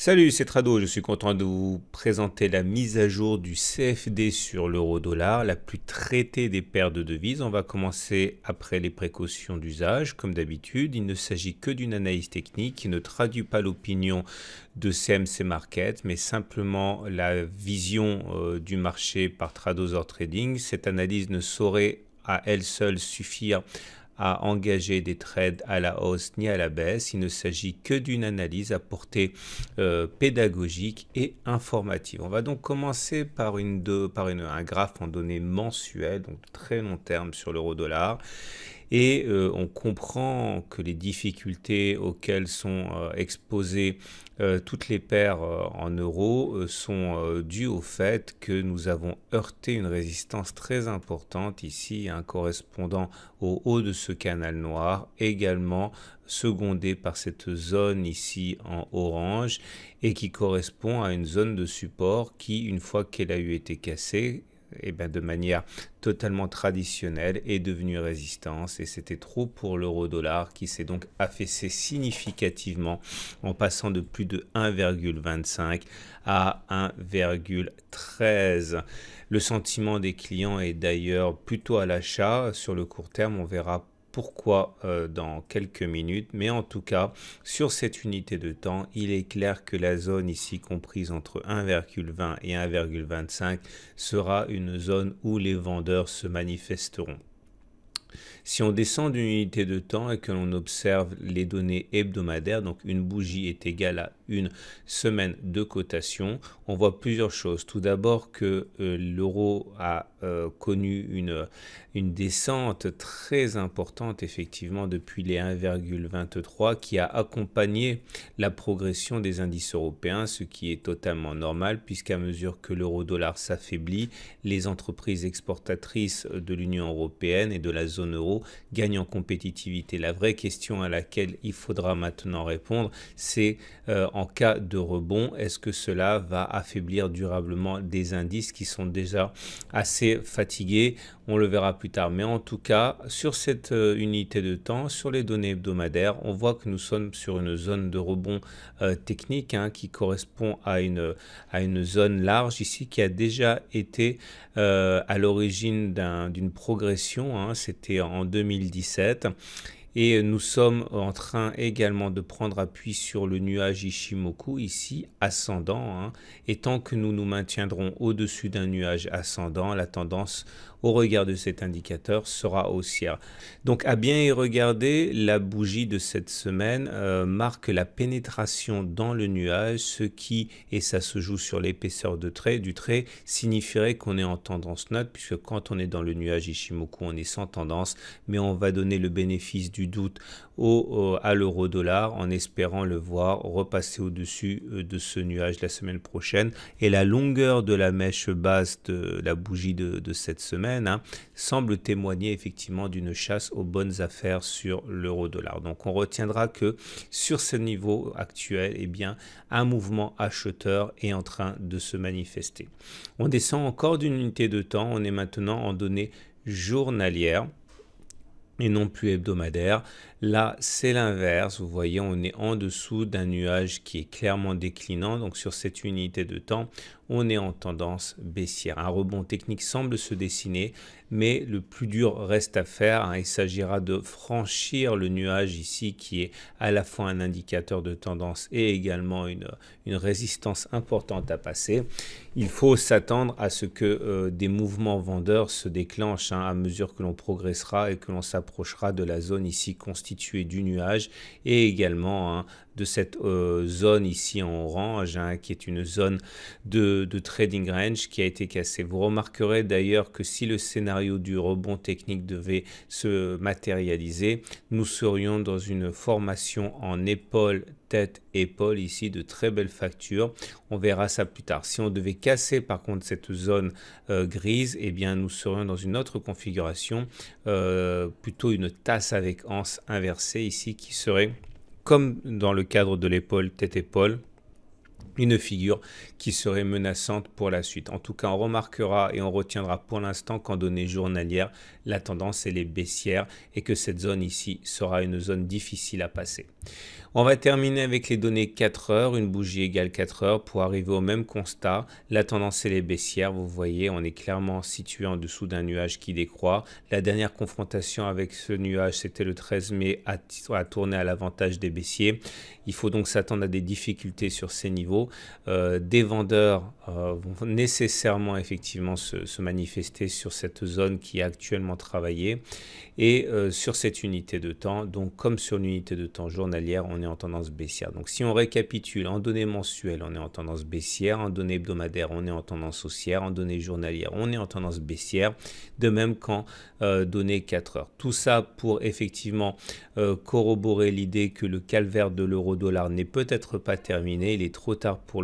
Salut, c'est Trado, je suis content de vous présenter la mise à jour du CFD sur l'euro-dollar, la plus traitée des paires de devises. On va commencer après les précautions d'usage. Comme d'habitude, il ne s'agit que d'une analyse technique qui ne traduit pas l'opinion de CMC Market, mais simplement la vision du marché par Tradosaur Trading. Cette analyse ne saurait à elle seule suffire à engager des trades à la hausse ni à la baisse. Il ne s'agit que d'une analyse à portée pédagogique et informative. On va donc commencer par un graphe en données mensuelles, donc très long terme sur l'euro-dollar. Et on comprend que les difficultés auxquelles sont exposées toutes les paires en euros sont dues au fait que nous avons heurté une résistance très importante ici, correspondant au haut de ce canal noir, également secondé par cette zone ici en orange et qui correspond à une zone de support qui, une fois qu'elle a eu été cassée, de manière totalement traditionnelle, est devenue résistance, et c'était trop pour l'euro-dollar qui s'est donc affaissé significativement en passant de plus de 1,25 à 1,13. Le sentiment des clients est d'ailleurs plutôt à l'achat sur le court terme. On verra pourquoi dans quelques minutes, mais en tout cas sur cette unité de temps, il est clair que la zone ici comprise entre 1,20 et 1,25 sera une zone où les vendeurs se manifesteront. Si on descend d'une unité de temps et que l'on observe les données hebdomadaires, donc une bougie est égale à une semaine de cotation, on voit plusieurs choses. Tout d'abord que l'euro a connu une descente très importante effectivement depuis les 1,23 qui a accompagné la progression des indices européens, ce qui est totalement normal puisqu'à mesure que l'euro-dollar s'affaiblit, les entreprises exportatrices de l'Union européenne et de la zone euro gagnent en compétitivité. La vraie question à laquelle il faudra maintenant répondre, c'est en cas de rebond, est-ce que cela va affaiblir durablement des indices qui sont déjà assez fatigués? On le verra plus tard. Mais en tout cas, sur cette unité de temps, sur les données hebdomadaires, on voit que nous sommes sur une zone de rebond technique qui correspond à une zone large ici qui a déjà été à l'origine d'une progression. C'était en 2017. Et nous sommes en train également de prendre appui sur le nuage Ishimoku, ici ascendant. Et tant que nous nous maintiendrons au-dessus d'un nuage ascendant, la tendance au regard de cet indicateur sera haussière. Donc à bien y regarder, la bougie de cette semaine marque la pénétration dans le nuage, ce qui, et ça se joue sur l'épaisseur du trait, signifierait qu'on est en tendance neutre, puisque quand on est dans le nuage Ishimoku, on est sans tendance, mais on va donner le bénéfice du doute à l'euro-dollar en espérant le voir repasser au-dessus de ce nuage la semaine prochaine. Et la longueur de la mèche basse de la bougie de cette semaine semble témoigner effectivement d'une chasse aux bonnes affaires sur l'euro-dollar. Donc on retiendra que sur ce niveau actuel, un mouvement acheteur est en train de se manifester. On descend encore d'une unité de temps, on est maintenant en données journalières et non plus hebdomadaire. Là, c'est l'inverse. Vous voyez, on est en dessous d'un nuage qui est clairement déclinant. Donc, sur cette unité de temps, on est en tendance baissière. Un rebond technique semble se dessiner, mais le plus dur reste à faire. Il s'agira de franchir le nuage ici, qui est à la fois un indicateur de tendance et également une résistance importante à passer. Il faut s'attendre à ce que des mouvements vendeurs se déclenchent à mesure que l'on progressera et que l'on s'approchera de la zone ici constituée du nuage et également de cette zone ici en orange qui est une zone de trading range qui a été cassée. Vous remarquerez d'ailleurs que si le scénario du rebond technique devait se matérialiser, nous serions dans une formation en épaule, tête, épaule ici de très belles factures. On verra ça plus tard. Si on devait casser par contre cette zone grise, nous serions dans une autre configuration, plutôt une tasse avec anse inversée ici qui serait comme dans le cadre de l'épaule tête-épaule une figure qui serait menaçante pour la suite. En tout cas, on remarquera et on retiendra pour l'instant qu'en données journalières, la tendance elle est baissière et que cette zone ici sera une zone difficile à passer. On va terminer avec les données 4 heures, une bougie égale 4 heures pour arriver au même constat. La tendance elle est baissière, vous voyez, on est clairement situé en dessous d'un nuage qui décroît. La dernière confrontation avec ce nuage, c'était le 13 mai, a tourné à l'avantage des baissiers. Il faut donc s'attendre à des difficultés sur ces niveaux. Des vendeurs vont nécessairement effectivement se manifester sur cette zone qui est actuellement travaillée et sur cette unité de temps. Donc comme sur l'unité de temps journalière, on est en tendance baissière. Donc si on récapitule, en données mensuelles, on est en tendance baissière, en données hebdomadaires, on est en tendance haussière, en données journalières, on est en tendance baissière, de même qu'en données 4 heures. Tout ça pour effectivement corroborer l'idée que le calvaire de l'euro-dollar n'est peut-être pas terminé. Il est trop tard pour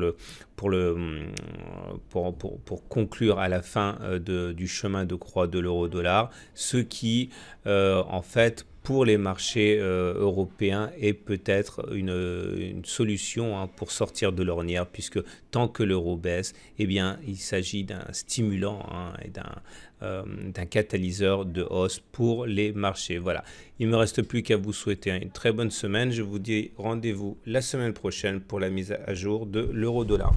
conclure à la fin du chemin de croix de l'euro-dollar, ce qui en fait pour les marchés européens est peut-être une solution pour sortir de l'ornière, puisque tant que l'euro baisse, eh bien, il s'agit d'un stimulant et d'un catalyseur de hausse pour les marchés. Voilà, il ne me reste plus qu'à vous souhaiter une très bonne semaine. Je vous dis rendez-vous la semaine prochaine pour la mise à jour de l'euro-dollar.